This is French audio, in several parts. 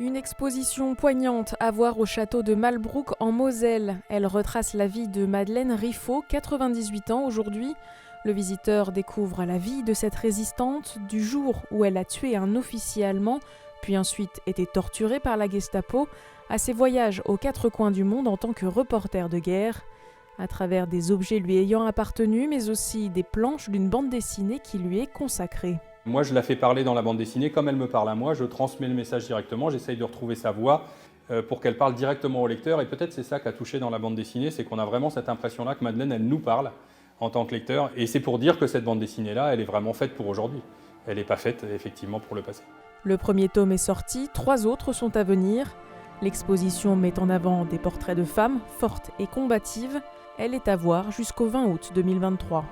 Une exposition poignante à voir au château de Malbrouck en Moselle. Elle retrace la vie de Madeleine Riffaut, 98 ans aujourd'hui. Le visiteur découvre la vie de cette résistante du jour où elle a tué un officier allemand, puis ensuite été torturée par la Gestapo, à ses voyages aux quatre coins du monde en tant que reporter de guerre, à travers des objets lui ayant appartenu, mais aussi des planches d'une bande dessinée qui lui est consacrée. Moi, je la fais parler dans la bande dessinée comme elle me parle à moi, je transmets le message directement, j'essaye de retrouver sa voix pour qu'elle parle directement au lecteur. Et peut-être c'est ça qui a touché dans la bande dessinée, c'est qu'on a vraiment cette impression-là que Madeleine, elle nous parle en tant que lecteur. Et c'est pour dire que cette bande dessinée-là, elle est vraiment faite pour aujourd'hui. Elle n'est pas faite, effectivement, pour le passé. Le premier tome est sorti, 3 autres sont à venir. L'exposition met en avant des portraits de femmes fortes et combatives. Elle est à voir jusqu'au 20 août 2023.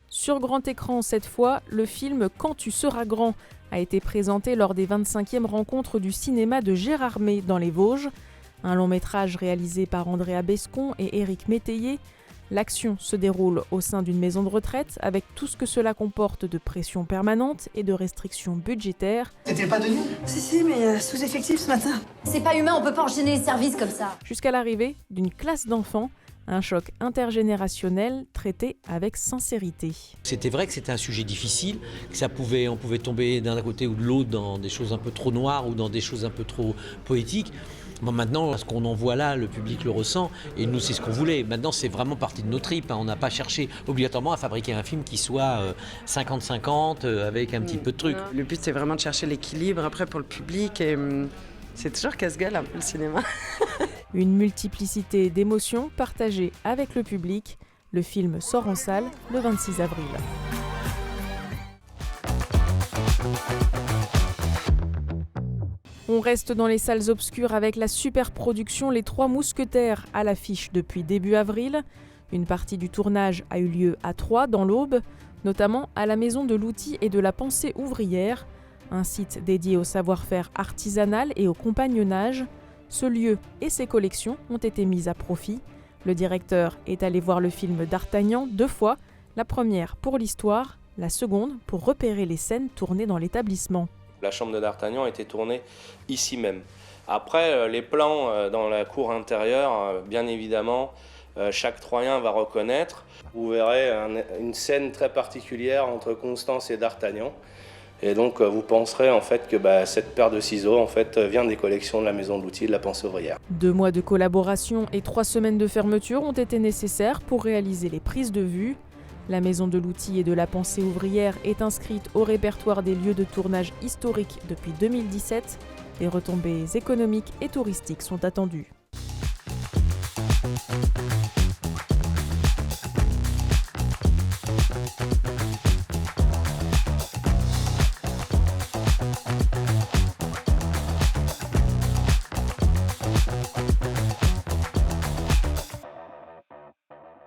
Sur grand écran cette fois, le film « Quand tu seras grand » a été présenté lors des 25e rencontres du cinéma de Gérardmer dans les Vosges. Un long métrage réalisé par Andrea Bescon et Éric Métayer. L'action se déroule au sein d'une maison de retraite avec tout ce que cela comporte de pression permanente et de restrictions budgétaires. T'étais pas de nuit ? Si, mais sous-effectif ce matin. C'est pas humain, on peut pas enchaîner les services comme ça. Jusqu'à l'arrivée d'une classe d'enfants, un choc intergénérationnel traité avec sincérité. C'était vrai que c'était un sujet difficile, que on pouvait tomber d'un côté ou de l'autre dans des choses un peu trop noires ou dans des choses un peu trop poétiques. Bon, maintenant, ce qu'on en voit là, le public le ressent, et nous, c'est ce qu'on voulait. Maintenant, c'est vraiment partie de nos tripes. On n'a pas cherché obligatoirement à fabriquer un film qui soit 50-50, avec un petit peu de truc. Le but, c'est vraiment de chercher l'équilibre après pour le public, et c'est toujours casse-gueule un peu le cinéma. Une multiplicité d'émotions partagées avec le public. Le film sort en salle le 26 avril. On reste dans les salles obscures avec la super production Les Trois Mousquetaires à l'affiche depuis début avril. Une partie du tournage a eu lieu à Troyes, dans l'Aube, notamment à la Maison de l'Outil et de la Pensée ouvrière, un site dédié au savoir-faire artisanal et au compagnonnage. Ce lieu et ses collections ont été mis à profit. Le directeur est allé voir le film d'Artagnan 2 fois, la première pour l'histoire, la seconde pour repérer les scènes tournées dans l'établissement. La chambre de d'Artagnan a été tournée ici même. Après, les plans dans la cour intérieure, bien évidemment, chaque Troyen va reconnaître. Vous verrez une scène très particulière entre Constance et d'Artagnan. Et donc, vous penserez en fait que cette paire de ciseaux en fait, vient des collections de la Maison de l'Outil et de la Pensée ouvrière. 2 mois de collaboration et 3 semaines de fermeture ont été nécessaires pour réaliser les prises de vue. La Maison de l'Outil et de la Pensée ouvrière est inscrite au répertoire des lieux de tournage historiques depuis 2017. Des retombées économiques et touristiques sont attendues.